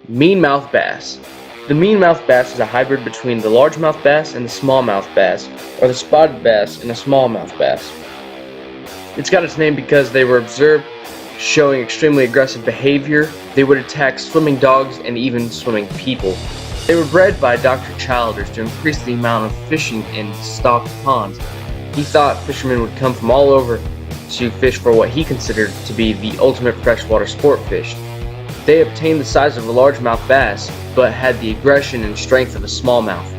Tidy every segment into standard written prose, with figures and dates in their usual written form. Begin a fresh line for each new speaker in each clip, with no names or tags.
Mean-mouthed bass. The mean-mouthed bass is a hybrid between the largemouth bass and the smallmouth bass, or the spotted bass and a smallmouth bass. It's got its name because they were observed showing extremely aggressive behavior. They would attack swimming dogs and even swimming people. They were bred by Dr. Childers to increase the amount of fishing in stocked ponds. He thought fishermen would come from all over to fish for what he considered to be the ultimate freshwater sport fish. They obtained the size of a largemouth bass, but had the aggression and strength of a smallmouth.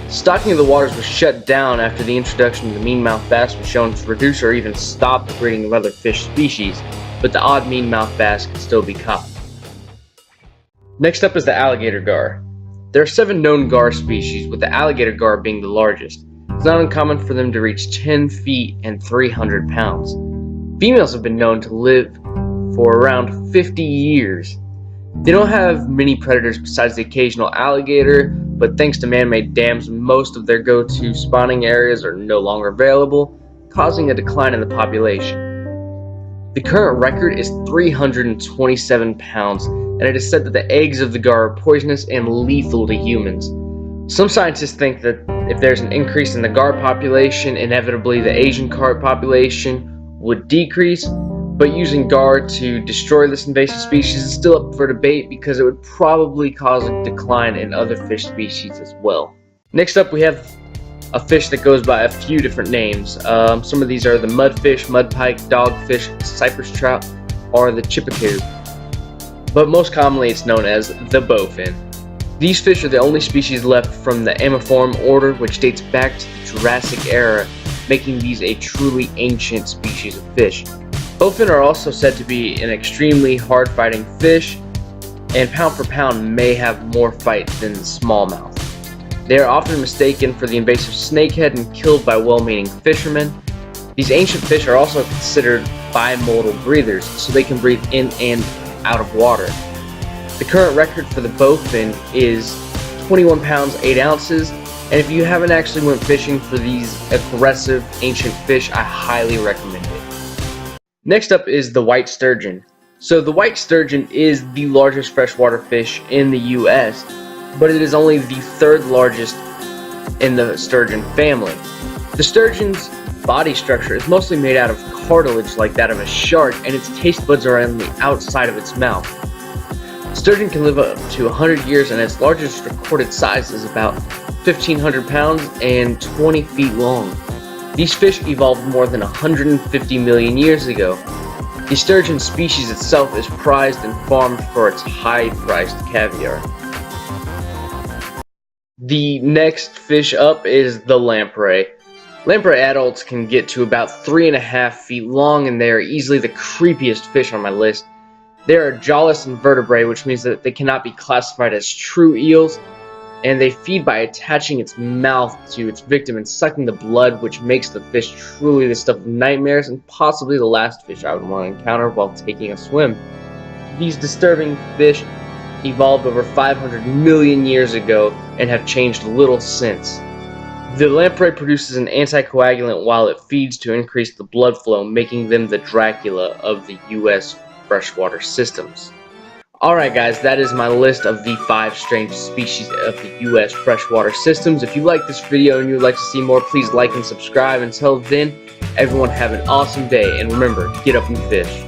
Stocking of the waters was shut down after the introduction of the mean-mouthed bass was shown to reduce or even stop the breeding of other fish species, but the odd mean-mouthed bass could still be caught. Next up is the alligator gar. There are 7 known gar species, with the alligator gar being the largest. It's not uncommon for them to reach 10 feet and 300 pounds. Females have been known to live for around 50 years. They don't have many predators besides the occasional alligator, but thanks to man-made dams, most of their go-to spawning areas are no longer available, causing a decline in the population. The current record is 327 pounds, and it is said that the eggs of the gar are poisonous and lethal to humans. Some scientists think that if there's an increase in the gar population, inevitably the Asian carp population would decrease, but using gar to destroy this invasive species is still up for debate because it would probably cause a decline in other fish species as well. Next up, we have a fish that goes by a few different names. Some of these are the mudfish, mudpike, dogfish, cypress trout, or the chippewa. But most commonly it's known as the bowfin. These fish are the only species left from the Ammophorium order, which dates back to the Jurassic era, making these a truly ancient species of fish. Bowfin are also said to be an extremely hard-fighting fish, and pound for pound may have more fight than the smallmouth. They are often mistaken for the invasive snakehead and killed by well-meaning fishermen. These ancient fish are also considered bimodal breathers, so they can breathe in and out of water. The current record for the bowfin is 21 pounds 8 ounces, and if you haven't actually went fishing for these aggressive ancient fish, I highly recommend it. Next up is the white sturgeon. So the white sturgeon is the largest freshwater fish in the US, but it is only the 3rd largest in the sturgeon family. The sturgeon's body structure is mostly made out of cartilage like that of a shark, and its taste buds are on the outside of its mouth. Sturgeon can live up to 100 years, and its largest recorded size is about 1,500 pounds and 20 feet long. These fish evolved more than 150 million years ago. The sturgeon species itself is prized and farmed for its high-priced caviar. The next fish up is the lamprey. Lamprey adults can get to about 3.5 feet long, and they are easily the creepiest fish on my list. They are jawless invertebrates, which means that they cannot be classified as true eels, and they feed by attaching its mouth to its victim and sucking the blood, which makes the fish truly the stuff of nightmares and possibly the last fish I would want to encounter while taking a swim. These disturbing fish evolved over 500 million years ago and have changed little since. The lamprey produces an anticoagulant while it feeds to increase the blood flow, making them the Dracula of the US freshwater systems. Alright guys, that is my list of the 5 strangest species of the US freshwater systems. If you like this video and you would like to see more, please like and subscribe. Until then, everyone have an awesome day, and remember, get up and fish.